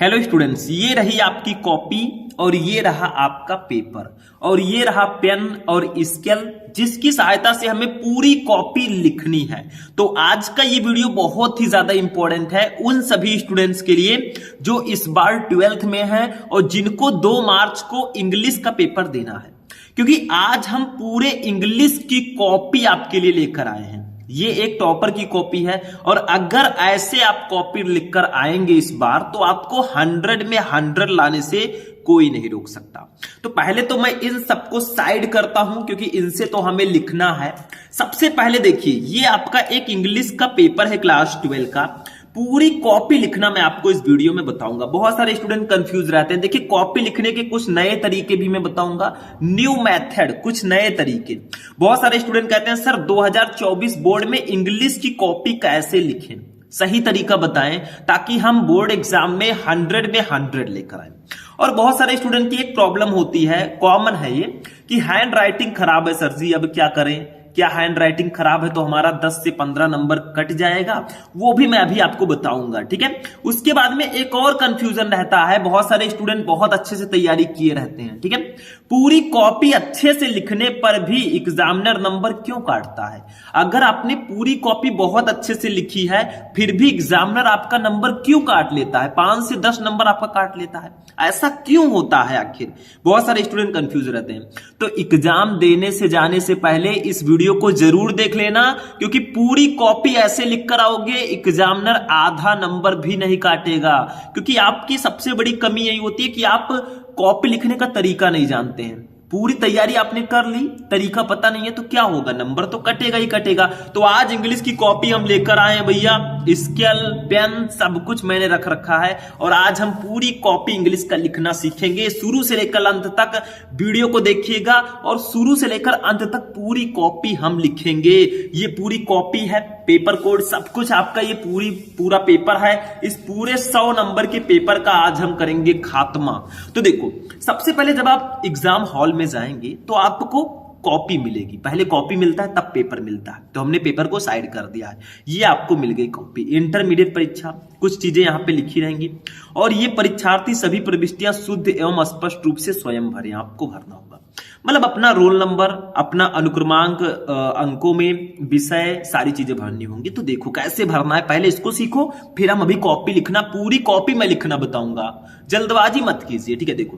Hello students, ये रही आपकी कॉपी और ये रहा आपका पेपर और ये रहा पेन और स्केल जिसकी सहायता से हमें पूरी कॉपी लिखनी है। तो आज का ये वीडियो बहुत ही ज्यादा इंपॉर्टेंट है उन सभी स्टूडेंट्स के लिए जो इस बार 12th में हैं और जिनको 2 मार्च को इंग्लिश का पेपर देना है, क्योंकि आज हम पूरे इंग्लिश की कॉपी आपके लिए लेकर आए हैं। ये एक टॉपर की कॉपी है और अगर ऐसे आप कॉपी लिखकर आएंगे इस बार तो आपको 100 में 100 लाने से कोई नहीं रोक सकता। तो पहले तो मैं इन सबको साइड करता हूं क्योंकि इनसे तो हमें लिखना है। सबसे पहले देखिए, ये आपका एक इंग्लिश का पेपर है क्लास 12 का। पूरी कॉपी लिखना मैं आपको इस वीडियो में बताऊंगा। बहुत सारे स्टूडेंट कंफ्यूज रहते हैं। देखिए, कॉपी लिखने के कुछ नए तरीके भी मैं बताऊंगा, न्यू मेथड, कुछ नए तरीके। बहुत सारे स्टूडेंट कहते हैं सर 2024 बोर्ड में इंग्लिश की कॉपी कैसे लिखें, सही तरीका बताएं ताकि हम बोर्ड एग्जाम में 100 में 100 लेकर आए। और बहुत सारे स्टूडेंट की एक प्रॉब्लम होती है, कॉमन है ये, कि हैंड राइटिंग खराब है सर जी, अब क्या करें, क्या हैंड राइटिंग खराब है तो हमारा 10 से 15 नंबर कट जाएगा? वो भी मैं अभी आपको बताऊंगा, ठीक है। उसके बाद में एक और कंफ्यूजन रहता है, बहुत सारे स्टूडेंट बहुत अच्छे से तैयारी किए रहते हैं, ठीक है, पूरी कॉपी अच्छे से लिखने पर भी एग्जामिनर नंबर क्यों काटता है? अगर आपने पूरी कॉपी बहुत अच्छे से लिखी है फिर भी एग्जामिनर आपका नंबर क्यों काट लेता है? 5 से 10 नंबर आपका काट लेता है, ऐसा क्यों होता है आखिर? बहुत सारे स्टूडेंट कंफ्यूज रहते हैं। तो एग्जाम देने से जाने से पहले इस वीडियो को जरूर देख लेना, क्योंकि पूरी कॉपी ऐसे लिख कर आओगे एग्जामिनर आधा नंबर भी नहीं काटेगा। क्योंकि आपकी सबसे बड़ी कमी यही होती है कि आप कॉपी लिखने का तरीका नहीं जानते हैं। पूरी तैयारी आपने कर ली, तरीका पता नहीं है तो क्या होगा, नंबर तो कटेगा ही कटेगा। तो आज इंग्लिश की कॉपी हम लेकर आए हैं भैया, स्केल पेन सब कुछ मैंने रख रखा है और आज हम पूरी कॉपी इंग्लिश का लिखना सीखेंगे। शुरू से लेकर अंत तक वीडियो को देखिएगा और शुरू से लेकर अंत तक पूरी कॉपी हम लिखेंगे। ये पूरी कॉपी है, पेपर कोड सब कुछ आपका, ये पूरा पेपर है। इस पूरे 100 नंबर के पेपर का आज हम करेंगे खात्मा। तो देखो, सबसे पहले जब आप एग्जाम हॉल में जाएंगे तो आपको कॉपी मिलेगी। पहले कॉपी मिलता है तब पेपर मिलता है, तो हमने पेपर को साइड कर दिया है। ये आपको मिल गई कॉपी। इंटरमीडिएट परीक्षा, कुछ चीजें यहां पे लिखी रहेंगी और ये परीक्षार्थी सभी प्रविष्टियां शुद्ध एवं स्पष्ट रूप से स्वयं भरें, आपको भरना होगा। मतलब अपना रोल नंबर, अपना अनुक्रमांक, अंकों में विषय, सारी चीजें भरनी होंगी। तो देखो कैसे भरना है, पहले इसको सीखो, फिर हम अभी कॉपी लिखना, पूरी कॉपी में लिखना बताऊंगा। जल्दबाजी मत कीजिए, ठीक है। देखो,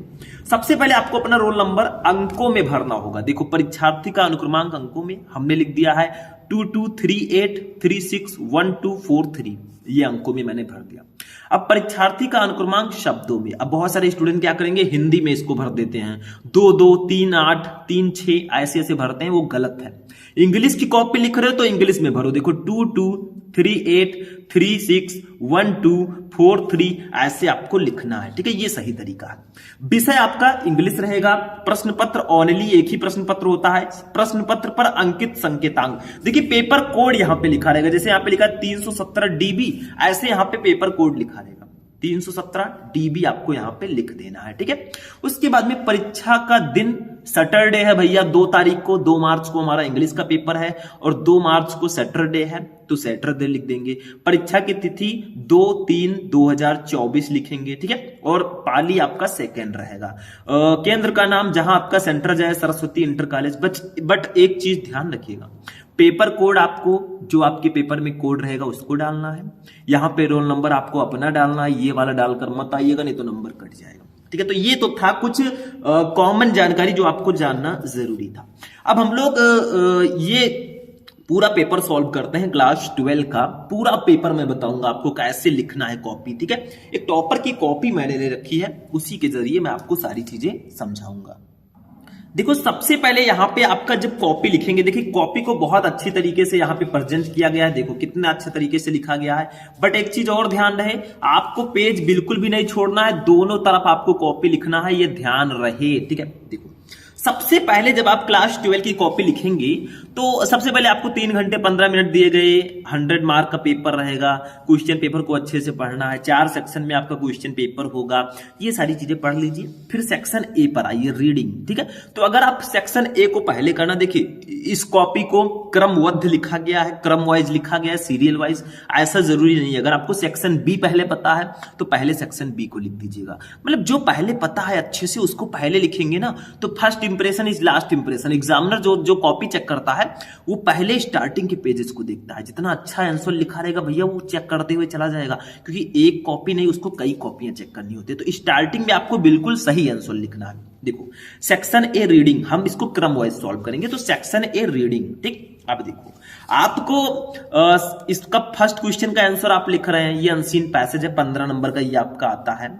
सबसे पहले आपको अपना रोल नंबर अंकों में भरना होगा। देखो, परीक्षार्थी का अनुक्रमांक अंकों में हमने लिख दिया है 2238361243, ये अंकों में मैंने भर दिया। अब परीक्षार्थी का अनुक्रमांक शब्दों में, अब बहुत सारे स्टूडेंट क्या करेंगे, हिंदी में इसको भर देते हैं, 223836 ऐसे ऐसे भरते हैं, वो गलत है। इंग्लिश की कॉपी लिख रहे हो तो इंग्लिश में भरो। देखो 2238361243 ऐसे आपको लिखना है, ठीक है, ये सही तरीका है। विषय आपका इंग्लिश रहेगा। प्रश्न पत्र ओनली एक ही प्रश्न पत्र होता है। प्रश्न पत्र पर अंकित संकेतांक, देखिए पेपर कोड यहां पे लिखा रहेगा। जैसे यहां पे लिखा 317 DB, ऐसे यहां पे पेपर कोड लिखा रहेगा 317 DB, आपको यहां पे लिख देना है, ठीक है। उसके बाद में परीक्षा का दिन सैटरडे है भैया, 2 तारीख को, 2 मार्च को हमारा इंग्लिश का पेपर है और 2 मार्च को सैटरडे है, तो सैटरडे लिख देंगे। परीक्षा की तिथि 2/3/2024 लिखेंगे, ठीक है। और पाली आपका सेकेंड रहेगा। केंद्र का नाम जहां आपका सेंटर जाए, सरस्वती इंटर कॉलेज। बट एक चीज ध्यान रखिएगा, पेपर कोड आपको, जो आपके पेपर में कोड रहेगा उसको डालना है। यहां पे रोल नंबर आपको अपना डालना है, ये वाला डालकर मत आइएगा, नहीं तो नंबर कट जाएगा, ठीक है। तो ये तो था कुछ कॉमन जानकारी जो आपको जानना जरूरी था। अब हम लोग ये पूरा पेपर सॉल्व करते हैं क्लास 12 का। पूरा पेपर मैं बताऊंगा आपको कैसे लिखना है कॉपी, ठीक है। एक टॉपर की कॉपी मैंने ले रखी है, उसी के जरिए मैं आपको सारी चीजें समझाऊंगा। देखो, सबसे पहले यहां पे आपका जब कॉपी लिखेंगे, देखिए कॉपी को बहुत अच्छी तरीके से यहां पे प्रेजेंट किया गया है। देखो कितने अच्छे तरीके से लिखा गया है। बट एक चीज और ध्यान रहे, आपको पेज बिल्कुल भी नहीं छोड़ना है, दोनों तरफ आपको कॉपी लिखना है, ये ध्यान रहे, ठीक है। देखो, सबसे पहले जब आप क्लास 12 की कॉपी लिखेंगे तो सबसे पहले आपको 3 घंटे 15 मिनट दिए गए, 100 मार्क का पेपर रहेगा, क्वेश्चन पेपर को अच्छे से पढ़ना है, 4 सेक्शन में आपका क्वेश्चन पेपर होगा, ये सारी चीजें पढ़ लीजिए। फिर सेक्शन ए पर आइए, रीडिंग, ठीक है। तो अगर आप सेक्शन ए को पहले करना, देखिए इस कॉपी को क्रमबद्ध लिखा गया है, क्रम वाइज लिखा गया है, सीरियल वाइज, ऐसा जरूरी नहीं है। अगर आपको सेक्शन बी पहले पता है तो पहले सेक्शन बी को लिख दीजिएगा, मतलब जो पहले पता है अच्छे से उसको पहले लिखेंगे ना, तो first impression is last impression. Examiner जो कॉपी चेक करता है वो पहले स्टार्टिंग के पेजेस को देखता है, जितना अच्छा आंसर लिखा रहेगा भैया वो चेक करते हुए चला जाएगा, क्योंकि एक कॉपी नहीं उसको कई कॉपियां चेक करनी होती है। तो स्टार्टिंग में आपको बिल्कुल सही आंसर लिखना है। देखो सेक्शन ए रीडिंग, हम इसको क्रम वाइज सॉल्व करेंगे। तो सेक्शन ए रीडिंग, ठीक। अब देखो आपको इसका फर्स्ट क्वेश्चन का आंसर आप लिख रहे हैं, ये अनसीन पैसेज है, 15 नंबर का ये आपका आता है।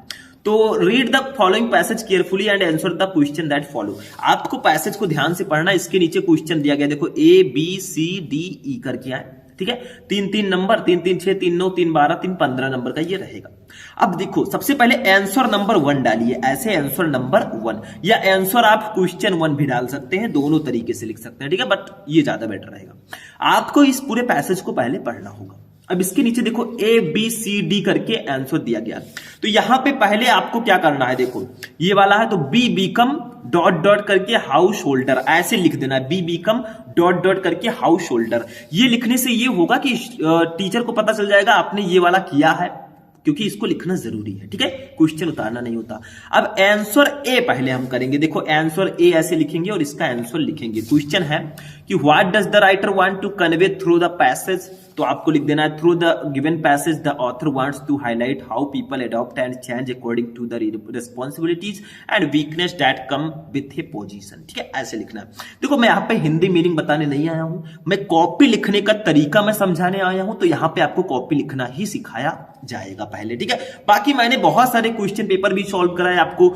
तो read the following passage carefully and answer the question that follow. आपको पैसेज को ध्यान से पढ़ना, इसके नीचे क्वेश्चन दिया गया, देखो ए बी सी डी ई करके आए, ठीक है। 3-3 नंबर, 3-3 6, 3 9, 3 12, 3 15 नंबर का ये रहेगा। अब देखो सबसे पहले आंसर नंबर 1 डालिए, ऐसे आंसर नंबर 1, या आंसर आप क्वेश्चन 1 भी डाल सकते हैं, दोनों तरीके से लिख सकते हैं, ठीक है, बट ये ज्यादा बेटर रहेगा। आपको इस पूरे पैसेज को पहले पढ़ना होगा। अब इसके नीचे देखो ए बी सी डी करके आंसर दिया गया, तो यहां पे पहले आपको क्या करना है, देखो ये वाला है तो बी बीकम डॉट डॉट करके हाउस होल्डर, ऐसे लिख देना है, बी बीकम डॉट डॉट करके हाउस होल्डर। ये लिखने से ये होगा कि टीचर को पता चल जाएगा आपने ये वाला किया है, क्योंकि इसको लिखना जरूरी है, ठीक है, क्वेश्चन उतारना नहीं होता। अब आंसर ए पहले हम करेंगे, देखो आंसर ए ऐसे लिखेंगे और इसका आंसर लिखेंगे। क्वेश्चन है कि what does the writer want to convey through the passage, तो आपको लिख देना है through the given passage the author wants to highlight how people adopt and change according to the responsibilities and weakness that come with a position, ठीक है, ऐसे लिखना है। देखो मैं यहाँ पे हिंदी मीनिंग बताने नहीं आया हूं, मैं कॉपी लिखने का तरीका मैं समझाने आया हूं, तो यहाँ पे आपको कॉपी लिखना ही सिखाया जाएगा पहले, ठीक है। बाकी मैंने बहुत सारे क्वेश्चन पेपर भी सॉल्व कराए आपको,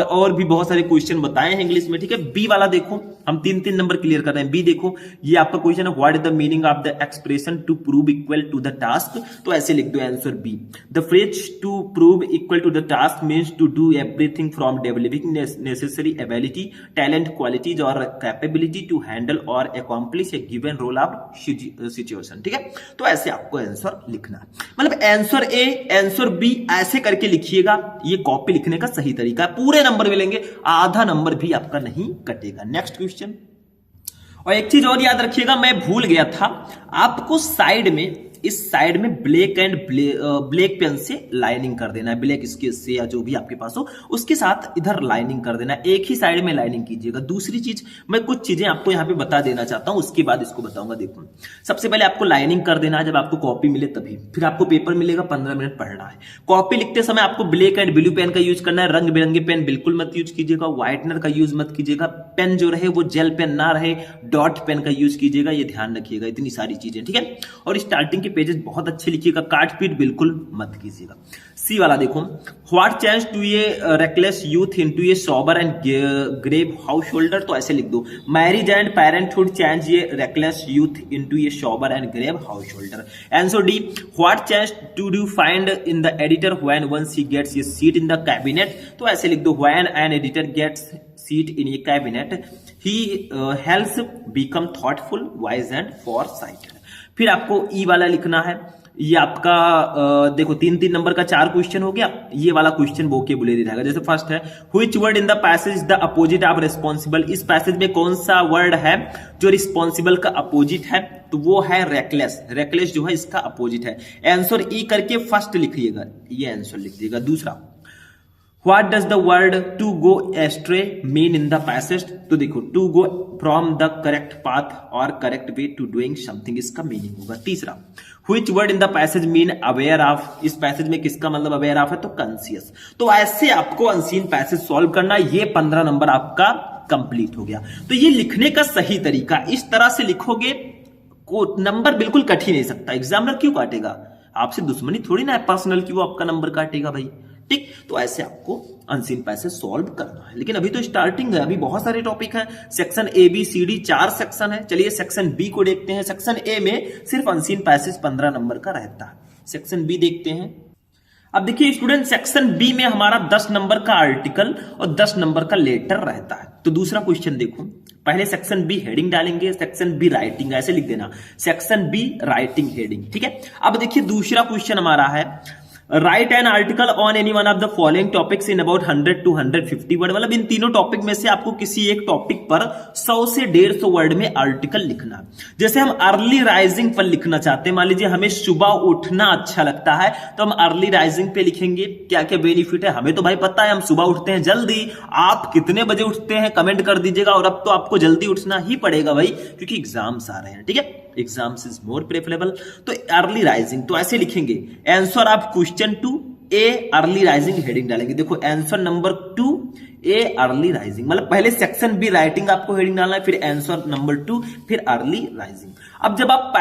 और भी बहुत सारे क्वेश्चन बताए हैं इंग्लिश में, ठीक है। बी वाला देखो, हम 3-3 नंबर क्लियर कर रहे हैं। बी देखो, ये आपका क्वेश्चन है what is the meaning of the expression to prove equal to the task, तो ऐसे लिख दो answer B. The phrase to prove equal to the task means to do everything from developing necessary ability, talent, qualities और capability to handle और accomplish a given role of situation, ठीक है। तो ऐसे आपको आंसर लिखना है, मतलब आंसर ए आंसर बी ऐसे करके लिखिएगा, ये कॉपी लिखने का सही तरीका है। पूरे नंबर मिलेंगे, आधा नंबर भी आपका नहीं कटेगा। नेक्स्ट क्वेश्चन, और एक चीज और याद रखिएगा, मैं भूल गया था, आपको साइड में, इस साइड में ब्लैक एंड ब्लैक पेन से लाइनिंग कर देना है, ब्लैक स्केच से या जो भी आपके पास हो उसके साथ इधर लाइनिंग कर देना है, एक ही साइड में लाइनिंग कीजिएगा। दूसरी चीज मैं कुछ चीजें आपको यहाँ पे बता देना चाहता हूं, उसके बाद इसको बताऊंगा। देखो सबसे पहले आपको लाइनिंग कर देना है जब आपको कॉपी मिले तभी, फिर आपको पेपर मिलेगा, 15 मिनट पढ़ना है। कॉपी लिखते समय आपको ब्लैक एंड ब्लू पेन का यूज करना है, रंग बिरंगे पेन बिल्कुल मत यूज कीजिएगा, व्हाइटनर का यूज मत कीजिएगा, पेन जो रहे वो जेल पेन ना रहे, डॉट पेन का यूज कीजिएगा, ये ध्यान रखिएगा, इतनी सारी चीजें, ठीक है। और स्टार्टिंग के पेजेस बहुत अच्छे लिखिएगा, काट पीट बिल्कुल मत कीजिएगा। सी वाला देखो, what change to a reckless youth into a sober and grave householder, तो ऐसे लिख दो, marriage and parenthood change a reckless youth into a sober and grave householder. Answer D, what change to do find in the editor when once he gets a seat in the cabinet, तो ऐसे लिख दो, when an editor gets seat in a cabinet he helps become thoughtful, wise and foresighted. फिर आपको ई वाला लिखना है, ये आपका देखो 3-3 नंबर का 4 क्वेश्चन हो गया, ये वाला क्वेश्चन वोकेबुलरी रहेगा। जैसे फर्स्ट है, which word in the passage is the opposite of responsible, इस पैसेज में कौन सा वर्ड है जो रिस्पॉन्सिबल का अपोजिट है, तो वो है रेकलेस, रेकलेस जो है इसका अपोजिट है। आंसर ई करके फर्स्ट लिखिएगा, ये आंसर लिख दिएगा। दूसरा, What does the word to go astray mean in the passage, तो देखो to go from the correct path or correct way to doing something, इसका मीनिंग होगा। तीसरा, which word in the passage mean aware of, इस passage में किसका मतलब aware of है, तो conscious। तो ऐसे आपको अनसीन पैसेज सॉल्व करना, ये 15 नंबर आपका कंप्लीट हो गया। तो ये लिखने का सही तरीका, इस तरह से लिखोगे को नंबर बिल्कुल कट ही नहीं सकता, एग्जामिनर क्यों काटेगा, आपसे दुश्मनी थोड़ी ना है पर्सनल की वो आपका नंबर काटेगा भाई, ठीक। तो ऐसे आपको अनसीन पैसेज सॉल्व करना है, लेकिन अभी तो स्टार्टिंग है, अभी बहुत सारे टॉपिक हैं। Section A B C D 4 section है। चलिए सेक्शन बी को देखते हैं। सेक्शन ए में सिर्फ अनसीन पैसेज 15 नंबर का रहता है। सेक्शन बी देखते हैं। अब देखिए स्टूडेंट, सेक्शन बी में हमारा 10 नंबर का आर्टिकल और 10 नंबर का लेटर रहता है। तो दूसरा क्वेश्चन देखो, पहले सेक्शन बी हेडिंग डालेंगे, सेक्शन बी राइटिंग, ऐसे लिख देना, सेक्शन बी राइटिंग हेडिंग, ठीक है। अब देखिए दूसरा क्वेश्चन हमारा है, right an article on any one of the following topics in about 100 to 150 word. मतलब इन तीनों टॉपिक में से आपको किसी एक टॉपिक पर 100 से 150 वर्ड में आर्टिकल लिखना। जैसे हम अर्ली राइजिंग पर लिखना चाहते हैं, मान लीजिए हमें सुबह उठना अच्छा लगता है तो हम अर्ली राइजिंग पे लिखेंगे, क्या क्या बेनिफिट है। हमें तो भाई पता है हम सुबह उठते हैं जल्दी, आप कितने बजे उठते हैं कमेंट कर दीजिएगा। और अब तो आपको जल्दी उठना ही पड़ेगा भाई, क्योंकि एग्जाम्स आ रहे हैं, ठीक है, एग्जाम्स इज मोर प्रेफरेबल। तो अर्ली राइजिंग तो ऐसे लिखेंगे, answer of question 2 A early rising heading डालेंगे। देखो आंसर नंबर 2 ए अर्ली राइजिंग, मतलब पहले सेक्शन बी राइटिंग आपको हेडिंग डालना है, फिर आंसर नंबर 2, फिर अर्ली राइजिंग। अब जब आप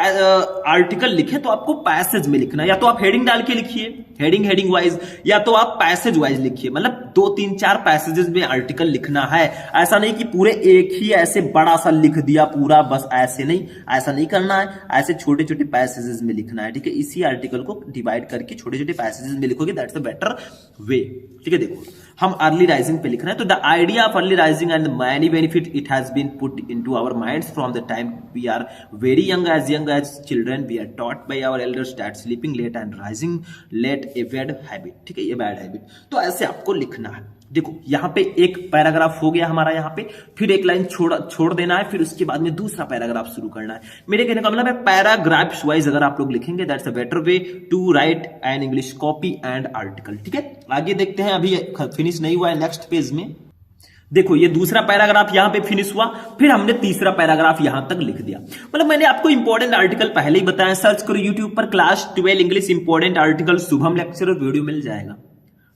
आर्टिकल लिखें तो आपको पैसेज में लिखना है, या तो आप हेडिंग डाल के लिखिए हेडिंग वाइज, या तो आप पैसेज वाइज लिखिए, मतलब 2 3 4 पैसेजेस में आर्टिकल लिखना है। ऐसा नहीं कि पूरे एक ही ऐसे बड़ा सा लिख दिया पूरा, बस ऐसे नहीं, ऐसा नहीं करना है, ऐसे छोटे छोटे पैसेजेस में लिखना है, ठीक है। इसी आर्टिकल को डिवाइड करके छोटे छोटे पैसेजेस में लिखोगे, दैट्स अ बेटर वे, ठीक है। देखो हम अर्ली राइजिंग पे लिख रहे हैं, तो the idea of early rising and many benefit it has been put into our minds from the time we are very young as children we are taught by our elders that sleeping late and rising late a bad habit, ठीक है, ये bad habit. तो ऐसे आपको लिखना है। देखो यहाँ पे एक पैराग्राफ हो गया हमारा, यहाँ पे फिर एक लाइन छोड़ देना है, फिर उसके बाद में दूसरा पैराग्राफ शुरू करना है। मेरे कहने का मतलब है पैराग्राफ्स वाइज अगर आप लोग लिखेंगे that's a better way to write an English copy and article, ठीक है। आगे देखते हैं, अभी फिनिश नहीं हुआ है नेक्स्ट पेज में। देखो ये दूसरा पैराग्राफ यहां पे फिनिश हुआ, फिर हमने तीसरा पैराग्राफ यहां तक लिख दिया। मतलब मैंने आपको इंपॉर्टेंट आर्टिकल पहले ही बताया, सर्च करो यूट्यूब पर class 12 English important article Shubham lecture, video मिल जाएगा,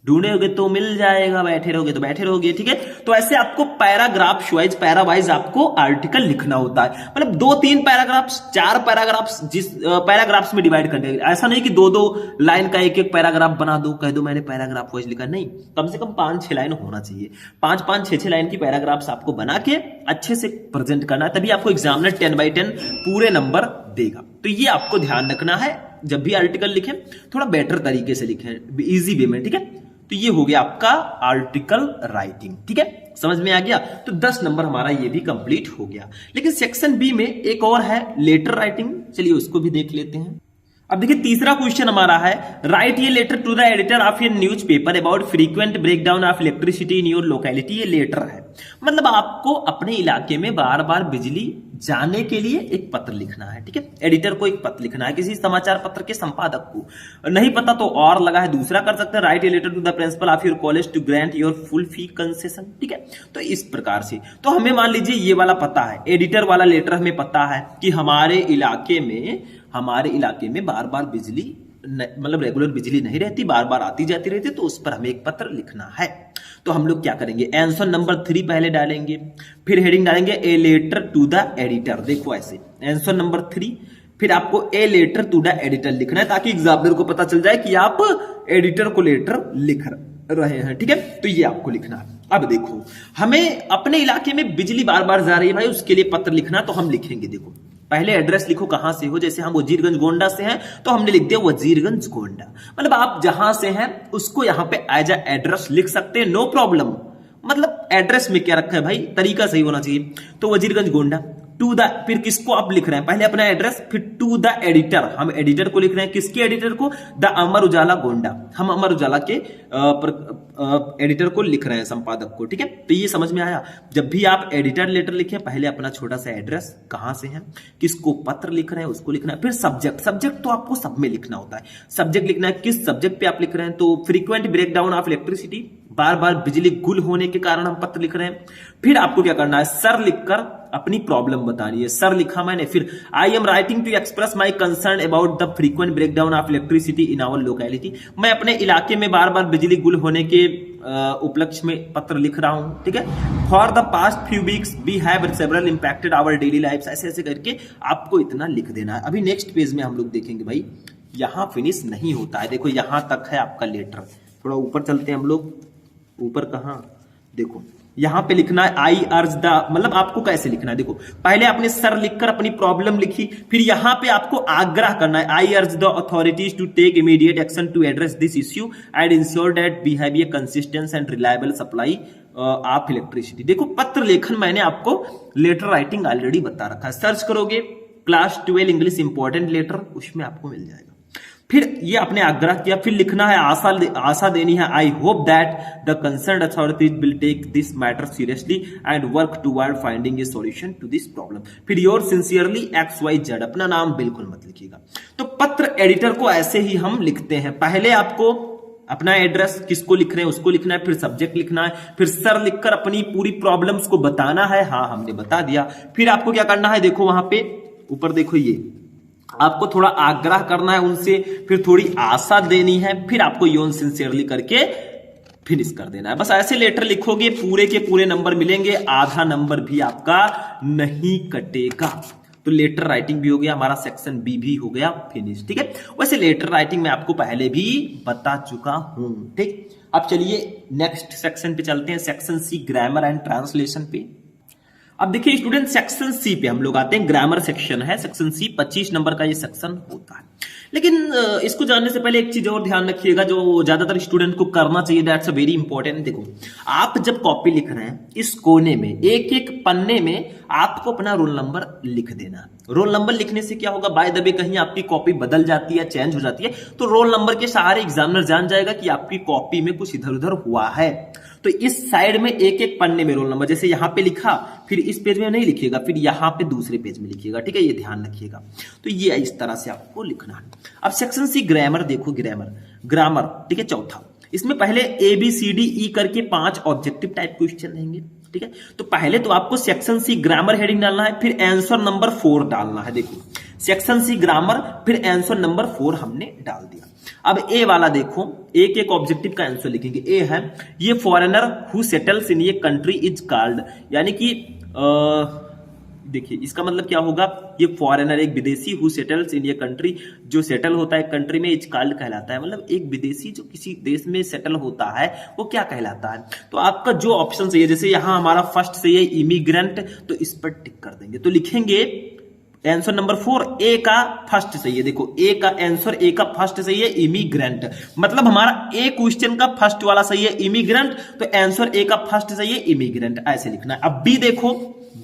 ढूंढोगे तो मिल जाएगा, बैठे रहोगे तो बैठे रहोगे, ठीक है। तो ऐसे आपको पैराग्राफ वाइज पैरावाइज आपको आर्टिकल लिखना होता है, मतलब 2 3 पैराग्राफ्स 4 पैराग्राफ्स जिस पैराग्राफ्स में डिवाइड करने, ऐसा नहीं कि 2 लाइन का एक पैराग्राफ बना दो, कह दो मैंने पैराग्राफ वाइज लिखा, नहीं, कम से कम 5-6 लाइन होना चाहिए। 5-5 6-6 लाइन की पैराग्राफ्स आपको बना के अच्छे से प्रेजेंट करना है, तभी आपको एग्जामिनर 10/10 पूरे नंबर देगा। तो ये आपको ध्यान रखना है, जब भी आर्टिकल लिखें थोड़ा बेटर तरीके से लिखें, इजी वे में, ठीक है। तो ये हो गया आपका आर्टिकल राइटिंग, ठीक है, समझ में आ गया। तो 10 नंबर हमारा ये भी कंप्लीट हो गया। लेकिन सेक्शन बी में एक और है लेटर राइटिंग, चलिए उसको भी देख लेते हैं। अब देखिए तीसरा क्वेश्चन हमारा है, write a letter to the editor of a newspaper about frequent breakdown of electricity in your locality. ये लेटर है, मतलब आपको अपने इलाके में बार बार बिजली जाने के लिए एक पत्र लिखना है, ठीक है। एडिटर को एक पत्र लिखना है, किसी समाचार पत्र के संपादक को। नहीं पता तो और लगा है दूसरा कर सकते हैं, write a letter to the principal of your college to grant your full fee concession, ठीक है। तो इस प्रकार से, तो हमें मान लीजिए ये वाला पता है, एडिटर वाला लेटर हमें पता है कि हमारे इलाके में बार बार बिजली, मतलब रेगुलर बिजली नहीं रहती, बार बार आती जाती रहती, तो उस पर हमें एक पत्र लिखना है। तो हम लोग क्या करेंगे, आंसर नंबर 3 पहले डालेंगे, फिर हेडिंग डालेंगे a letter to the editor. देखो ऐसे आंसर नंबर 3, फिर आपको a letter to the editor लिखना है, ताकि एग्जामिनर को पता चल जाए कि आप एडिटर को लेटर लिख रहे हैं, ठीक है। तो ये आपको लिखना है। अब देखो हमें अपने इलाके में बिजली बार बार जा रही है भाई, उसके लिए पत्र लिखना, तो हम लिखेंगे, देखो पहले एड्रेस लिखो कहां से हो, जैसे हम वजीरगंज गोंडा से हैं तो हमने लिख दिया वजीरगंज गोंडा, मतलब आप जहां से हैं उसको यहां पे एज अ एड्रेस लिख सकते हैं, नो प्रॉब्लम। मतलब एड्रेस में क्या रखा है भाई, तरीका सही होना चाहिए। तो वजीरगंज गोंडा टू द, फिर किसको आप लिख रहे हैं, पहले अपना एड्रेस, फिर टू द एडिटर, हम एडिटर को लिख रहे हैं, किसके एडिटर को, द अमर उजाला गोंडा, हम अमर उजाला के एडिटर को लिख रहे हैं, संपादक को, ठीक है। तो ये समझ में आया, जब भी आप एडिटर लेटर लिखें पहले अपना छोटा सा एड्रेस, कहां से हैं, किसको पत्र लिख रहे हैं उसको लिखना है, फिर सब्जेक्ट तो आपको सब में लिखना होता है, सब्जेक्ट लिखना है, किस सब्जेक्ट पे आप लिख रहे हैं। तो फ्रीक्वेंट ब्रेकडाउन ऑफ इलेक्ट्रिसिटी, बार बार बिजली गुल होने के कारण हम पत्र लिख रहे हैं। फिर आपको क्या करना है, सर लिखकर अपनी प्रॉब्लम बतानी है, सर लिखा मैंने, फिर I am writing to express my concern about the frequent breakdown of electricity in our locality, मैं अपने इलाके में बार बार बिजली गुल होने के उपलक्ष्य में पत्र लिख रहा हूं, ठीक है। For the past few weeks we have several impacted our daily life, ऐसे ऐसे करके आपको इतना लिख देना है। अभी नेक्स्ट पेज में हम लोग देखेंगे भाई, यहां फिनिश नहीं होता है, देखो यहां तक है आपका लेटर, थोड़ा ऊपर चलते हैं हम लोग, ऊपर कहां, देखो यहां पे लिखना है आई अर्ज द, मतलब आपको कैसे लिखना है, देखो पहले आपने सर लिखकर अपनी प्रॉब्लम लिखी, फिर यहां पे आपको आग्रह करना है I urge the authorities to take immediate action to address this issue and ensure that we have a consistent and reliable supply of electricity. देखो पत्र लेखन मैंने आपको लेटर राइटिंग ऑलरेडी बता रखा है, सर्च करोगे क्लास 12 इंग्लिश इंपॉर्टेंट लेटर, उसमें आपको मिल जाएगा। फिर ये आपने आग्रह किया, फिर लिखना है आशा देनी है I hope that the concern authorities will take this matter seriously and work toward finding a solution to this problem. फिर योर सिंसियरली XYZ, अपना नाम बिल्कुल मत लिखिएगा। तो पत्र एडिटर को ऐसे ही हम लिखते हैं, पहले आपको अपना एड्रेस किसको लिख रहे हैं उसको लिखना है, फिर सब्जेक्ट लिखना है, फिर सर लिखकर अपनी पूरी प्रॉब्लम्स को बताना है, हाँ हमने बता दिया। फिर आपको क्या करना है, देखो वहां पे ऊपर देखो ये आपको थोड़ा आग्रह करना है उनसे, फिर थोड़ी आशा देनी है, फिर आपको योन सिंसियरली करके फिनिश कर देना है। बस ऐसे लेटर लिखोगे पूरे के पूरे नंबर मिलेंगे, आधा नंबर भी आपका नहीं कटेगा। तो लेटर राइटिंग भी हो गया हमारा, सेक्शन बी भी हो गया फिनिश, ठीक है। वैसे लेटर राइटिंग मैं आपको पहले भी बता चुका हूं, ठीक। अब चलिए नेक्स्ट सेक्शन पे चलते हैं, section C grammar and translation पे। अब देखिए स्टूडेंट सेक्शन सी पे हम लोग आते हैं, ग्रामर सेक्शन है सेक्शन सी, 25 नंबर का ये सेक्शन होता है। लेकिन इसको जानने से पहले एक चीज और ध्यान रखिएगा जो ज्यादातर स्टूडेंट को करना चाहिए, दैट्स अ वेरी इंपॉर्टेंट। देखो आप जब कॉपी लिख रहे हैं, इस कोने में एक एक पन्ने में आपको अपना रोल नंबर लिख देना। रोल नंबर लिखने से क्या होगा, बाय द वे कहीं आपकी कॉपी बदल जाती है, चेंज हो जाती है, तो रोल नंबर के सहारे एग्जामिनर जान जाएगा कि आपकी कॉपी में कुछ इधर उधर हुआ है। तो इस साइड में एक एक पन्ने में रोल नंबर, जैसे यहां पे लिखा, फिर इस पेज में नहीं लिखिएगा, फिर यहां पे दूसरे पेज में लिखिएगा, ठीक है, ये ध्यान रखिएगा। तो ये इस तरह से आपको लिखना है। अब सेक्शन सी ग्रामर देखो, ग्रामर, ठीक है, चौथा। इसमें पहले ABCDE करके 5 ऑब्जेक्टिव टाइप क्वेश्चन रहेंगे, ठीक है। तो पहले तो आपको सेक्शन सी ग्रामर हेडिंग डालना है, फिर आंसर नंबर 4 डालना है। देखो सेक्शन सी ग्रामर, फिर आंसर नंबर 4 हमने डाल दिया। अब ए वाला देखो, एक एक ऑब्जेक्टिव का आंसर लिखेंगे। ए है ये फॉरेनर हु सेटल्स इन ये कंट्री इज कॉल्ड, यानी कि देखिए इसका मतलब क्या होगा, ये फॉरेनर एक विदेशी हु सेटल्स इन ये कंट्री, जो सेटल होता है कंट्री में, इज कॉल्ड कहलाता है। मतलब एक विदेशी जो किसी देश में सेटल होता है वो क्या कहलाता है। तो आपका जो ऑप्शन सही है, जैसे यहां हमारा फर्स्ट सही है इमिग्रेंट, तो इस पर टिक कर देंगे। तो लिखेंगे आंसर नंबर 4 ए का फर्स्ट सही है। देखो ए का आंसर, ए का फर्स्ट सही है इमिग्रेंट, मतलब हमारा ए क्वेश्चन का फर्स्ट वाला सही है इमिग्रेंट, तो आंसर ए का फर्स्ट सही है इमिग्रेंट, ऐसे लिखना है। अब बी देखो,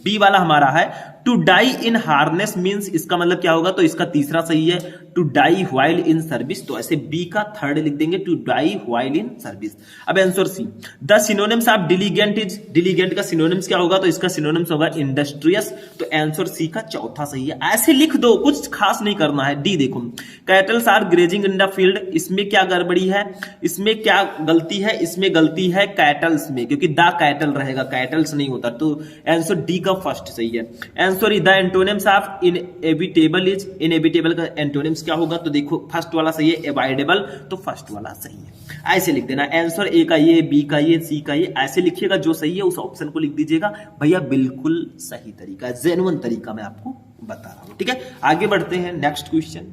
बी वाला हमारा है to die in harness means, इसका मतलब क्या होगा, तो इसका तीसरा सही है to die while in service, तो ऐसे बी का थर्ड लिख देंगे to die while in service. अब answer C, the synonyms of diligent is, diligent का सिनोनिम्स क्या होगा, तो इसका सिनोनिम्स होगा इंडस्ट्रियस, तो आंसर सी का चौथा सही है। ऐसे लिख दो, कुछ खास नहीं करना है। डी देखो, cattles are grazing in the field, इसमें क्या गड़बड़ी है, इसमें क्या गलती है, इसमें गलती है कैटल्स में, क्योंकि द कैटल रहेगा, कैटल्स नहीं होता, तो आंसर डी का फर्स्ट सही है। Answer the antonyms of inevitable is, inevitable का एंटोनिम्स क्या होगा, तो देखो फर्स्ट वाला सही है एवॉइडेबल, तो फर्स्ट वाला सही है। ऐसे लिख देना, आंसर ए का ये, बी का ये, सी का ये, ऐसे लिखिएगा, जो सही है उस ऑप्शन को लिख दीजिएगा। भैया बिल्कुल सही तरीका, जेन्युइन तरीका मैं आपको बता रहा हूं, ठीक है। आगे बढ़ते हैं नेक्स्ट क्वेश्चन।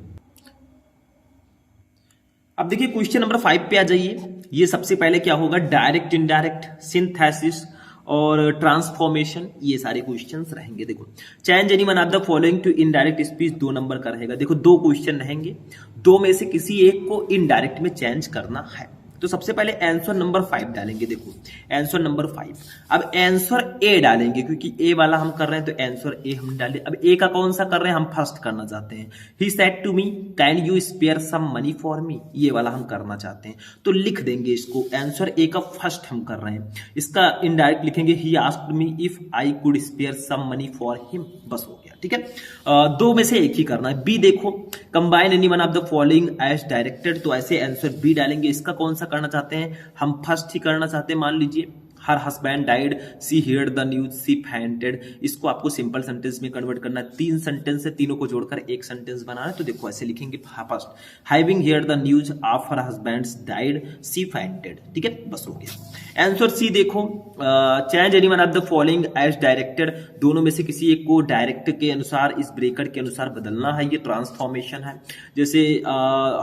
अब देखिए क्वेश्चन नंबर 5 पे आ जाइए। ये सबसे पहले क्या होगा, डायरेक्ट, इनडायरेक्ट, सिंथेसिस और ट्रांसफॉर्मेशन, ये सारे क्वेश्चंस रहेंगे। देखो change any one of the following to indirect speech, 2 number का रहेगा। देखो 2 क्वेश्चन रहेंगे, 2 में से किसी एक को इनडायरेक्ट में चेंज करना है। तो सबसे पहले आंसर नंबर 5 डालेंगे। देखो आंसर नंबर 5, अब आंसर ए डालेंगे, क्योंकि ए वाला हम कर रहे हैं, तो आंसर ए हम डालें। अब ए का कौन सा कर रहे हैं, हम फर्स्ट करना चाहते हैं। He said to me can you spare some money for me, ये वाला हम करना चाहते हैं, तो लिख देंगे इसको। आंसर ए का फर्स्ट हम कर रहे हैं, इसका इनडायरेक्ट लिखेंगे he asked me if I could spare some money for him, बस हो गया, ठीक है। 2 में से एक ही करना है। बी देखो, combine any one of the following as directed, तो ऐसे आंसर बी डालेंगे। इसका कौन सा करना चाहते हैं, हम फर्स्ट ही करना चाहते हैं। मान लीजिए her husband died, she heard the news, she fainted, इसको आपको सिंपल सेंटेंस में कन्वर्ट करना है। 3 सेंटेंस है, तीनों को जोड़कर एक सेंटेंस बनाना है। तो देखो ऐसे लिखेंगे, first having heard the news of her husband's died, she fainted, ठीक है, बस हो गया। आंसर सी देखो, change any one of the following as directed, दोनों में से किसी एक को डायरेक्ट के अनुसार, इस ब्रेकेट के अनुसार बदलना है, ये ट्रांसफॉर्मेशन है। जैसे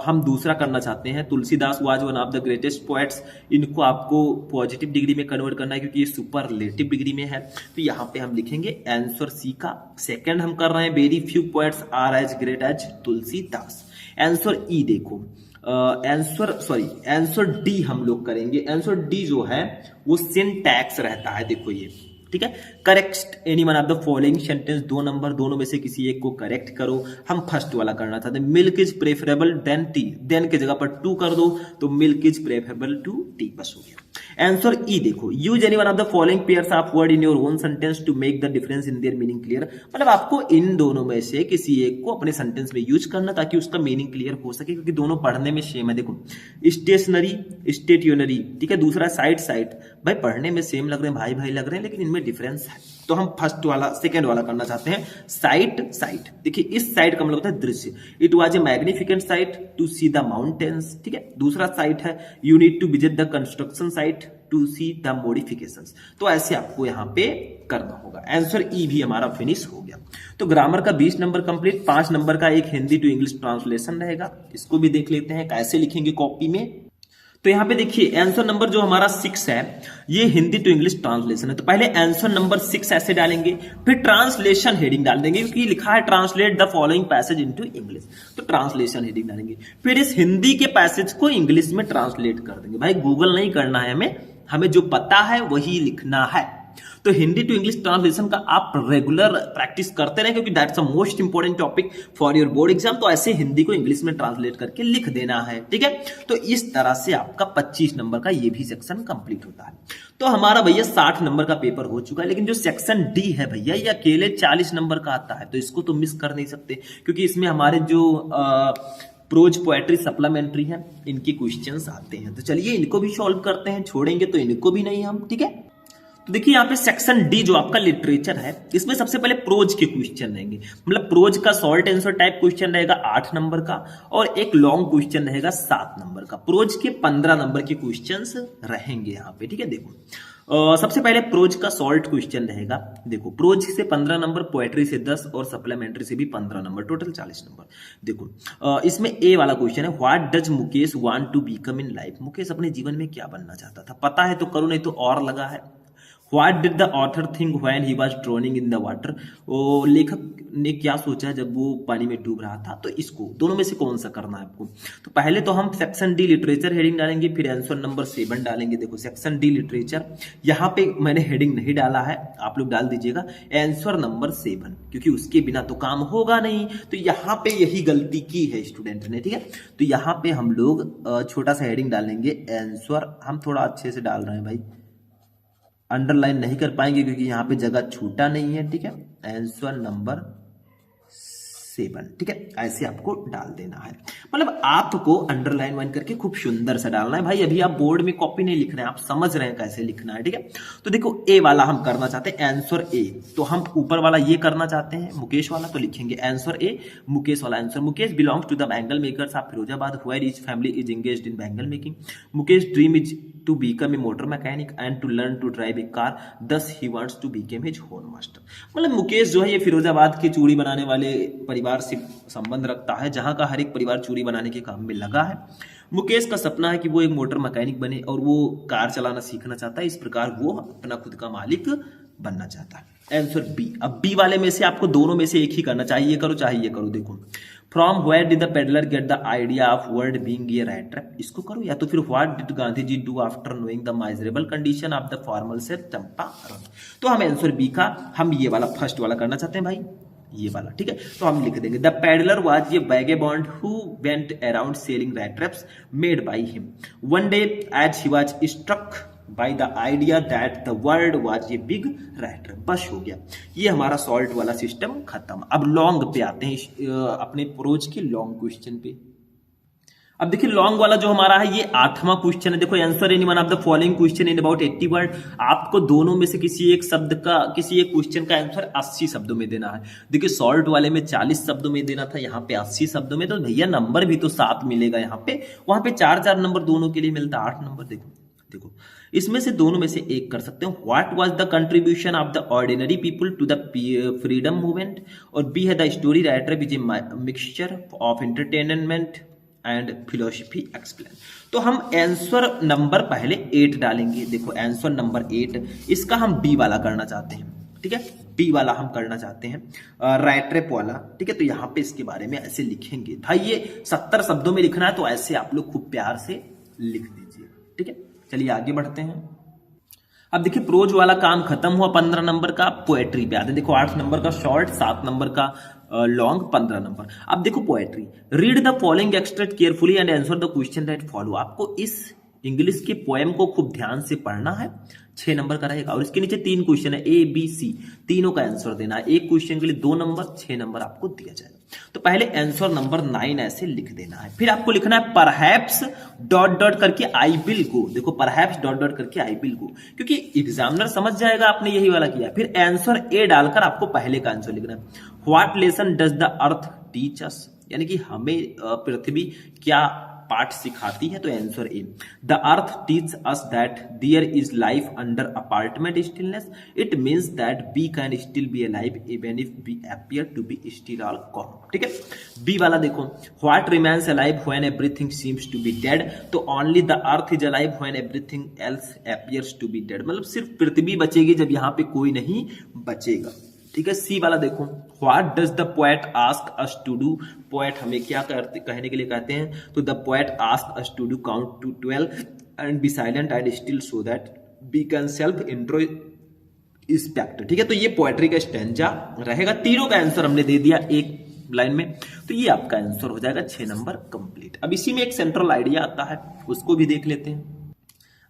हम दूसरा करना चाहते हैं, Tulsidas was one of the greatest poets, इनको आपको पॉजिटिव डिग्री में कन्वर्ट करना है क्योंकि ये सुपरलेटिव डिग्री में है। तो यहाँ पे हम लिखेंगे आंसर सी का। सेकंड हम कर रहे हैं, very few poets are as great as Tulsidas. Answer E देखो, आंसर डी हम लोग करेंगे। आंसर डी जो है वो सिंटैक्स रहता है, देखो ये, ठीक है। Correct any one of the following sentence, 2 number, दोनों में से किसी एक को करेक्ट करो। हम फर्स्ट वाला करना चाहते हैं, milk is preferable than tea, than के जगह पर टू कर दो तो milk is preferable to tea, बस हो गया। आंसर ई देखो, use any one of the following pairs of word in your own sentence to make the difference in their meaning clear, मतलब आपको इन दोनों में से किसी एक को अपने सेंटेंस में यूज करना ताकि उसका मीनिंग क्लियर हो सके, क्योंकि दोनों पढ़ने में सेम है। देखो स्टेशनरी, स्टेशनरी, ठीक है। दूसरा साइड साइड, भाई पढ़ने में सेम लग रहे हैं, भाई भाई लग रहे हैं, लेकिन इनमें डिफरेंस है। तो हम फर्स्ट वाला, सेकंड वाला करना चाहते हैं, साइट साइट। देखिए इस साइट का मतलब होता है दृश्य, it was a magnificent sight to see the mountains, ठीक है। दूसरा साइट है, you need to visit the construction site to see the modifications. तो ऐसे आपको यहां पे करना होगा। आंसर ई भी हमारा फिनिश हो गया। तो ग्रामर का 20 नंबर कंप्लीट, 5 नंबर का एक हिंदी टू इंग्लिश ट्रांसलेशन रहेगा, इसको भी देख लेते हैं कैसे लिखेंगे कॉपी में। तो यहाँ पे देखिए आंसर नंबर जो हमारा 6 है, ये हिंदी टू इंग्लिश ट्रांसलेशन है। तो पहले आंसर नंबर 6 ऐसे डालेंगे, फिर ट्रांसलेशन हेडिंग डाल देंगे, क्योंकि लिखा है translate the following passage into English, तो ट्रांसलेशन हेडिंग डालेंगे। फिर इस हिंदी के पैसेज को इंग्लिश में ट्रांसलेट कर देंगे। भाई गूगल नहीं करना है हमें जो पता है वही लिखना है। तो हिंदी टू इंग्लिश ट्रांसलेशन का आप रेगुलर प्रैक्टिस करते रहे, क्योंकि that's a most important topic for your board exam. तो ऐसे हिंदी को इंग्लिश में ट्रांसलेट करके लिख देना है, ठीक है। तो इस तरह से आपका 25 नंबर का ये भी सेक्शन कंप्लीट होता है। तो हमारा भैया 60 नंबर का पेपर हो चुका है, लेकिन जो सेक्शन डी है भैया ये अकेले 40 नंबर का आता है, तो इसको तो मिस कर नहीं सकते, क्योंकि इसमें हमारे जो प्रोज पोएट्री सप्लीमेंट्री है, इनके क्वेश्चंस आते हैं। तो चलिए इनको भी सॉल्व करते हैं, छोड़ेंगे तो इनको भी नहीं हम, ठीक है। तो देखिए यहाँ पे सेक्शन डी जो आपका लिटरेचर है, इसमें सबसे पहले प्रोज के क्वेश्चन रहेंगे, मतलब प्रोज का शॉर्ट आंसर टाइप क्वेश्चन रहेगा 8 नंबर का, और एक लॉन्ग क्वेश्चन रहेगा 7 नंबर का। प्रोज के 15 नंबर के क्वेश्चंस रहेंगे यहाँ पे, ठीक है। देखो सबसे पहले प्रोज का शॉर्ट क्वेश्चन रहेगा। देखो प्रोज से 15 नंबर, पोएट्री से 10 और सप्लीमेंट्री से भी 15 नंबर, टोटल 40 नंबर। देखो इसमें ए वाला क्वेश्चन है, what does Mukesh want to become in life, Mukesh अपने जीवन में क्या बनना चाहता था। पता है तो करो, नहीं तो और लगा है। What did the author think when he was drowning in the water? वो लेखक ने क्या सोचा जब वो पानी में डूब रहा था। तो इसको दोनों में से कौन सा करना है आपको। तो पहले तो हम सेक्शन डी लिटरेचर हेडिंग डालेंगे, फिर आंसर नंबर 7 डालेंगे। देखो सेक्शन डी लिटरेचर, यहाँ पे मैंने हेडिंग नहीं डाला है, आप लोग डाल दीजिएगा आंसर नंबर 7, क्योंकि उसके बिना तो काम होगा नहीं। तो यहाँ पे यही गलती की है स्टूडेंट ने, ठीक है। तो यहाँ पे हम लोग छोटा सा हेडिंग डालेंगे आंसर, हम थोड़ा अच्छे से डाल रहे हैं भाई, अंडरलाइन नहीं कर पाएंगे क्योंकि यहाँ पे जगह छूटा नहीं है, ठीक है। आंसर नंबर 7, ठीक है, ऐसे आपको डाल देना है। मतलब आपको अंडरलाइन वाइन करके खूब सुंदर सा डालना है भाई। अभी आप बोर्ड में कॉपी नहीं लिख रहे हैं, आप समझ रहे हैं कैसे लिखना है, ठीक है। तो देखो ए वाला हम करना चाहते हैं आंसर ए, तो हम ऊपर वाला ये करना चाहते हैं मुकेश वाला, तो लिखेंगे आंसर ए मुकेश वाला answer. Mukesh belongs to the bangle makers of Firozabad, where his family is engaged in bangle making. Mukesh dream is to become a motor mechanic and to learn to drive a car, thus he wants to become his own master। मतलब मुकेश जो है ये फिरोजाबाद के चूड़ी बनाने वाले परिवार से संबंध रखता है, जहां का हर एक परिवार चूड़ी बनाने के काम में लगा है। मुकेश का सपना है कि वो एक मोटर मैकेनिक बने और वो कार चलाना सीखना चाहता है, इस प्रकार वो अपना खुद का मालिक बनना चाहता है। Answer B. अब बी वाले में से आपको दोनों में से एक ही करना, चाहे ये करो चाहे ये करो। देखो from where did the peddler get the idea of world being a rat trap, इसको करो, या तो फिर what did Gandhi ji do after knowing the miserable condition of the formal से चंपारण। तो हम आंसर बी का हम ये वाला फर्स्ट वाला करना चाहते हैं भाई, ये वाला, ठीक है। तो हम लिख देंगे the peddler was a vagabond who went around selling rat traps made by him one day as he was struck by the idea that the world was a big rat trap. बस हो गया, ये हमारा salt वाला system खत्म। अब long पे आते हैं, अपने प्रोज के लॉन्ग क्वेश्चन पे। अब देखिए लॉन्ग वाला जो हमारा है ये 8वां क्वेश्चन है। देखो answer any one of the following question in about 80 word. आपको दोनों में से किसी एक शब्द का, किसी एक क्वेश्चन का आंसर 80 शब्दों में देना है। देखिए सॉल्ट वाले में 40 शब्दों में देना था, यहाँ पे 80 शब्दों में। तो भैया नंबर भी तो 7 मिलेगा यहाँ पे, वहां पे 4-4 नंबर दोनों के लिए मिलता है, 8 नंबर। देखो देखो इसमें से दोनों में से एक कर सकते हो। What was the contribution of the ordinary people to the freedom movement, और बी है the story writer which mixture of entertainment and philosophy explain. तो हम आंसर नंबर पहले 8 डालेंगे। देखो आंसर नंबर 8, इसका हम बी वाला करना चाहते हैं, ठीक है, बी वाला हम करना चाहते हैं, राइट्रेप वाला, ठीक है। तो यहाँ पे इसके बारे में ऐसे लिखेंगे भाई, ये 70 शब्दों में लिखना है, तो ऐसे आप लोग खूब प्यार से लिख दीजिए, ठीक है। चलिए आगे बढ़ते हैं। अब देखिए प्रोज वाला काम खत्म हुआ, 15 नंबर का। पोएट्री पे आते हैं। देखो 8 नंबर का शॉर्ट, 7 नंबर का लॉन्ग, 15 नंबर। अब देखो poetry, read the following extract carefully and answer the question that follow. आपको इस इंग्लिश के पोएम को खूब ध्यान से पढ़ना है, 6 नंबर का रहेगा, और इसके नीचे 3 क्वेश्चन है, ए बी सी, तीनों का आंसर देना है। एक क्वेश्चन के लिए 2 नंबर, 6 नंबर आपको दिया जाएगा। तो पहले आंसर नंबर 9 ऐसे लिख देना है, फिर आपको लिखना है परहैप्स डॉट डॉट करके आई विल गो। देखो परहैप्स डॉट डॉट करके आई विल गो, क्योंकि एग्जामिनर समझ जाएगा आपने यही वाला किया। फिर आंसर ए डालकर आपको पहले का आंसर लिखना है। What lesson does the earth teach us, यानी कि हमें पृथ्वी क्या पाठ सिखाती है, तो answer A. The earth teach us that there is life under apparent stillness, it means that we can still be alive even if we appear to be still all gone, ठीक है। बी वाला देखो, what remains alive when everything seems to be dead, तो only the earth is alive when everything else appears to be dead, मतलब सिर्फ पृथ्वी बचेगी जब यहाँ पे कोई नहीं बचेगा, ठीक है। सी वाला देखो, what does the poet ask us to do, poet हमें क्या कहने के लिए कहते हैं, तो the poet ask us to do count to 12 and be silent and still so that we can self introspect, ठीक है। तो ये पोएट्री का स्टैंजा रहेगा। तीनों का आंसर हमने दे दिया एक लाइन में, तो ये आपका आंसर हो जाएगा 6 नंबर कंप्लीट। अब इसी में एक सेंट्रल आइडिया आता है, उसको भी देख लेते हैं।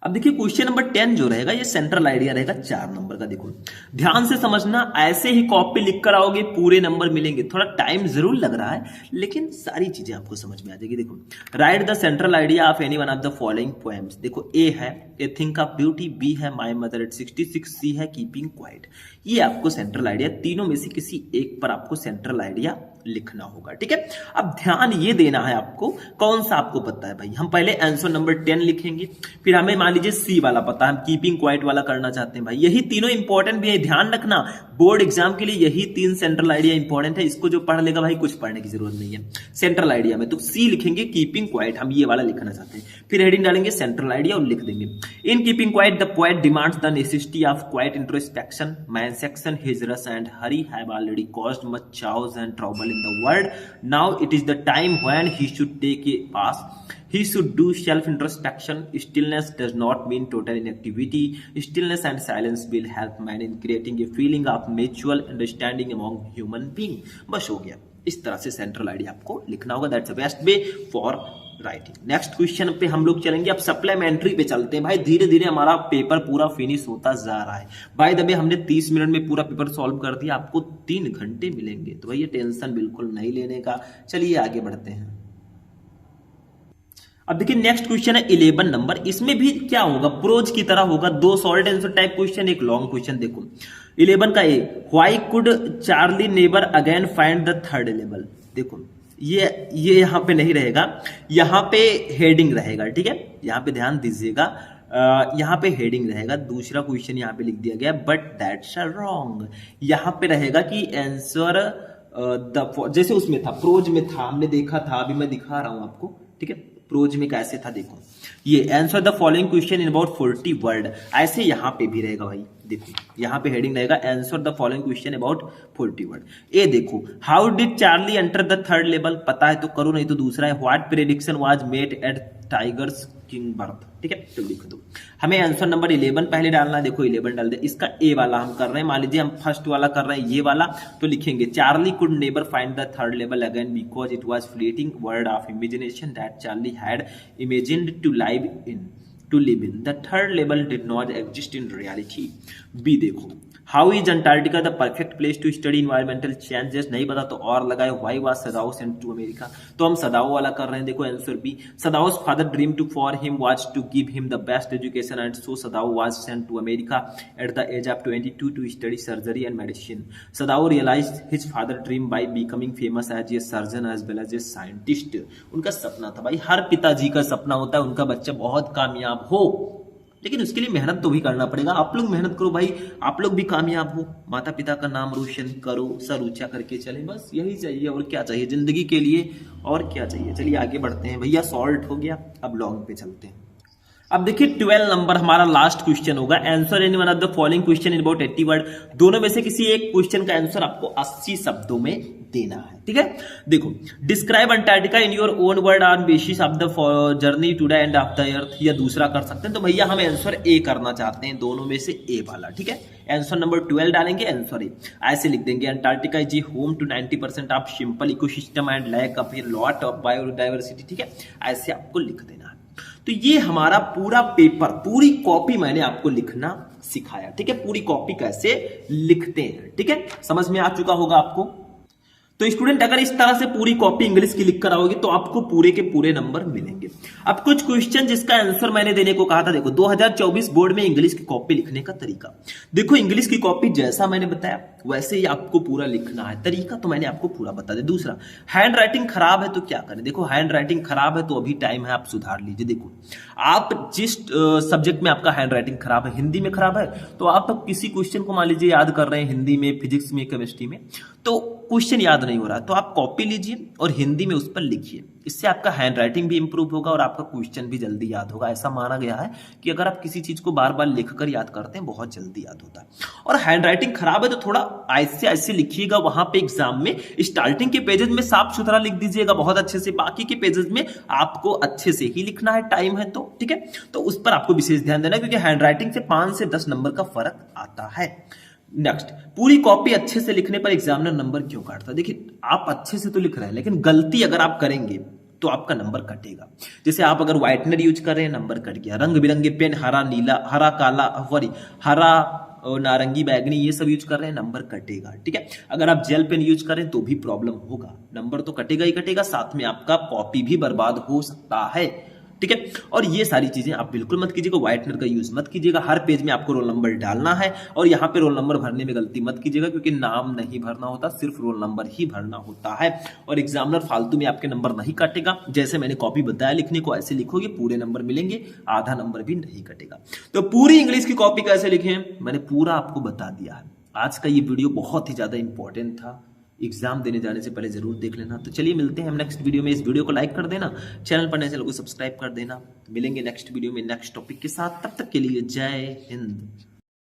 अब देखिए क्वेश्चन नंबर 10 जो रहेगा, ये सेंट्रल आइडिया रहेगा 4 नंबर का। देखो ध्यान से समझना, ऐसे ही कॉपी लिख कर आओगे पूरे नंबर मिलेंगे। थोड़ा टाइम जरूर लग रहा है, लेकिन सारी चीजें आपको समझ में आ जाएगी। देखो right the central idea of any one of the following poems. देखो ए है ए थिंक ऑफ ब्यूटी, बी है माई मदर एट 66, सी है कीपिंग क्वाइट। ये आपको सेंट्रल आइडिया, तीनों में से किसी एक पर आपको सेंट्रल आइडिया लिखना होगा, ठीक है। अब ध्यान ये देना है आपको, कौन सा आपको पता है भाई। हम पहले आंसर नंबर 10 लिखेंगे, फिर हमें मान लीजिए सी वाला पता है, हम कीपिंग क्वाइट वाला करना चाहते हैं भाई। यही तीनों इंपॉर्टेंट भी है, ध्यान रखना बोर्ड एग्जाम के लिए यही 3 सेंट्रल आइडिया इंपॉर्टेंट है। इसको जो पढ़ लेगा भाई कुछ पढ़ने की जरूरत नहीं है सेंट्रल आइडिया में। तो सी लिखेंगे, कीपिंग क्वाइट हम ये वाला लिखना चाहते हैं, फिर हेडिंग डालेंगे सेंट्रल आइडिया और लिख देंगे। In keeping quiet the poet demands the necessity of quite introspection, man section his rush and Hari have already caused much chaos and trouble in the world. Now it is the time when he should take a pass. He should do self-introspection. Stillness does not mean total inactivity. Stillness and silence will help man in creating a feeling of mutual understanding among human beings. बस हो गया। इस तरह से central idea आपको लिखना होगा। That's the best way for writing. Next question पे हम लोग चलेंगे, अब सप्लीमेंट्री पे चलते हैं भाई। धीरे धीरे हमारा पेपर पूरा फिनिश होता जा रहा है। बाय द वे हमने 30 मिनट में पूरा पेपर सॉल्व कर दिया, आपको 3 घंटे मिलेंगे, तो भाई ये टेंशन बिल्कुल नहीं लेने का। चलिए आगे बढ़ते हैं। अब देखिए नेक्स्ट क्वेश्चन है 11 नंबर। इसमें भी क्या होगा, प्रोज की तरह होगा, 2 शॉर्ट आंसर टाइप क्वेश्चन, एक लॉन्ग क्वेश्चन। देखो 11 का A, why could Charlie never again find the third level. देखो ये यहां पे नहीं रहेगा, यहां पे हेडिंग रहेगा, ठीक है। यहां पे ध्यान दीजिएगा, यहां पे हेडिंग रहेगा। दूसरा क्वेश्चन यहां पे लिख दिया गया बट दैट्स रॉन्ग। यहां पे रहेगा कि आंसर जैसे उसमें था, प्रोज में था, हमने देखा था, अभी मैं दिखा रहा हूं आपको, ठीक है। प्रोज में कैसे था देखो, ये answer the following question in about 40 word, ऐसे यहां पे भी रहेगा भाई। देखो यहां पे हेडिंग रहेगा answer the following question about 40 word. A देखो, how did Charlie enter the third level, पता है तो करो, नहीं तो दूसरा है, what prediction was made at Tiger's King birth, ठीक है। तो लिख दो, हमें आंसर नंबर 11 पहले डालना है। देखो 11 डाल दे, इसका ए वाला हम कर रहे हैं, मान लीजिए हम फर्स्ट वाला कर रहे हैं ये वाला, तो लिखेंगे Charlie could never find the third level again because it was fleeting word of imagination that Charlie had imagined to live in. The third level did not exist in reality. B देखो, how is Antarctica the perfect place to study environmental changes, नहीं पता तो और लगाए, why was Sadao sent to America, तो हम Sadao वाला कर रहे हैं। देखो answer B, Sadao's father dream to for him was to give him the best education and so Sadao was sent to America at the age of 22 to study surgery and medicine. Sadao realised his father dream bye becoming famous as a surgeon as well as a scientist. उनका सपना था भाई, हर पिताजी का सपना होता है उनका बच्चा बहुत कामयाब हो, लेकिन उसके लिए मेहनत तो भी करना पड़ेगा। आप लोग मेहनत करो भाई, आप लोग भी कामयाब हो, माता पिता का नाम रोशन करो, सर ऊंचा करके चले, बस यही चाहिए। और क्या चाहिए जिंदगी के लिए, और क्या चाहिए। चलिए आगे बढ़ते हैं भैया, सॉल्व हो गया, अब लॉन्ग पे चलते हैं। अब देखिए 12 नंबर हमारा लास्ट क्वेश्चन होगा। Answer any one of the following question in about 80 word. दोनों में से किसी एक क्वेश्चन का आंसर आपको 80 शब्दों में देना है, ठीक है। देखो, describe Antarctica in your own word on basis of the journey to the end of the earth, या दूसरा कर सकते हैं। तो भैया हम आंसर ए करना चाहते हैं, दोनों में से ए वाला, ठीक है। आंसर नंबर 12 डालेंगे, आंसर ए ऐसे लिख देंगे, Antarctica is home to 90% of simple ecosystem and lack of a lot of biodiversity, ठीक है। ऐसे आपको लिख देना है। तो ये हमारा पूरा पेपर, पूरी कॉपी मैंने आपको लिखना सिखाया, ठीक है। पूरी कॉपी कैसे लिखते हैं, ठीक है, समझ में आ चुका होगा आपको। तो स्टूडेंट अगर इस तरह से पूरी कॉपी इंग्लिश की लिख कर आओगे तो आपको पूरे के पूरे नंबर मिलेंगे। अब कुछ क्वेश्चन जिसका आंसर मैंने देने को कहा था, देखो 2024 बोर्ड में इंग्लिश की कॉपी लिखने का तरीका। देखो इंग्लिश की कॉपी जैसा मैंने बताया वैसे ही आपको पूरा लिखना है, तरीका तो मैंने आपको पूरा बता दिया। दूसरा, हैंड राइटिंग खराब है तो क्या करें। देखो हैंड राइटिंग खराब है तो अभी टाइम है, आप सुधार लीजिए। देखो आप जिस सब्जेक्ट में आपका हैंड राइटिंग खराब है, हिंदी में खराब है, तो आप किसी क्वेश्चन को मान लीजिए याद कर रहे हैं हिंदी में, फिजिक्स में, केमिस्ट्री में, तो क्वेश्चन याद नहीं हो रहा, तो आप कॉपी लीजिए और हिंदी में उस पर लिखिए। इससे आपका हैंड राइटिंग भी इंप्रूव होगा और आपका क्वेश्चन भी जल्दी याद होगा। ऐसा माना गया है कि अगर आप किसी चीज को बार बार लिखकर याद करते हैं बहुत जल्दी याद होता है। और हैंड राइटिंग खराब है तो थोड़ा ऐसे ऐसे लिखिएगा, वहां पे एग्जाम में स्टार्टिंग के पेजेस में साफ सुथरा लिख दीजिएगा बहुत अच्छे से, बाकी के पेजेस में आपको अच्छे से ही लिखना है, टाइम है तो, ठीक है। तो उस पर आपको विशेष ध्यान देना है क्योंकि हैंड राइटिंग से 5 से 10 नंबर का फर्क आता है। नेक्स्ट, पूरी कॉपी अच्छे से लिखने पर एग्जामिनर नंबर क्यों काटता है। देखिए आप अच्छे से तो लिख रहे हैं लेकिन गलती अगर आप करेंगे तो आपका नंबर कटेगा। जैसे आप अगर व्हाइटनर यूज कर रहे हैं, नंबर कट गया। रंग बिरंगे पेन, हरा नीला, हरा काला, सॉरी हरा और नारंगी बैगनी, ये सब यूज कर रहे हैं, नंबर कटेगा, ठीक है। अगर आप जेल पेन यूज करें तो भी प्रॉब्लम होगा, नंबर तो कटेगा ही कटेगा, साथ में आपका कॉपी भी बर्बाद हो सकता है, ठीक है। और ये सारी चीजें आप बिल्कुल मत कीजिएगा, व्हाइटनर का यूज मत कीजिएगा। हर पेज में आपको रोल नंबर डालना है और यहाँ पे रोल नंबर भरने में गलती मत कीजिएगा क्योंकि नाम नहीं भरना होता, सिर्फ रोल नंबर ही भरना होता है। और एग्जामिनर फालतू में आपके नंबर नहीं काटेगा, जैसे मैंने कॉपी बताया लिखने को ऐसे लिखोगे पूरे नंबर मिलेंगे, आधा नंबर भी नहीं कटेगा। तो पूरी इंग्लिश की कॉपी कैसे लिखें मैंने पूरा आपको बता दिया है। आज का ये वीडियो बहुत ही ज्यादा इंपॉर्टेंट था, एग्जाम देने जाने से पहले जरूर देख लेना। तो चलिए मिलते हैं हम नेक्स्ट वीडियो में। इस वीडियो को लाइक कर देना, चैनल पर नए चैनल को सब्सक्राइब कर देना। मिलेंगे नेक्स्ट वीडियो में नेक्स्ट टॉपिक के साथ, तब तक के लिए जय हिंद।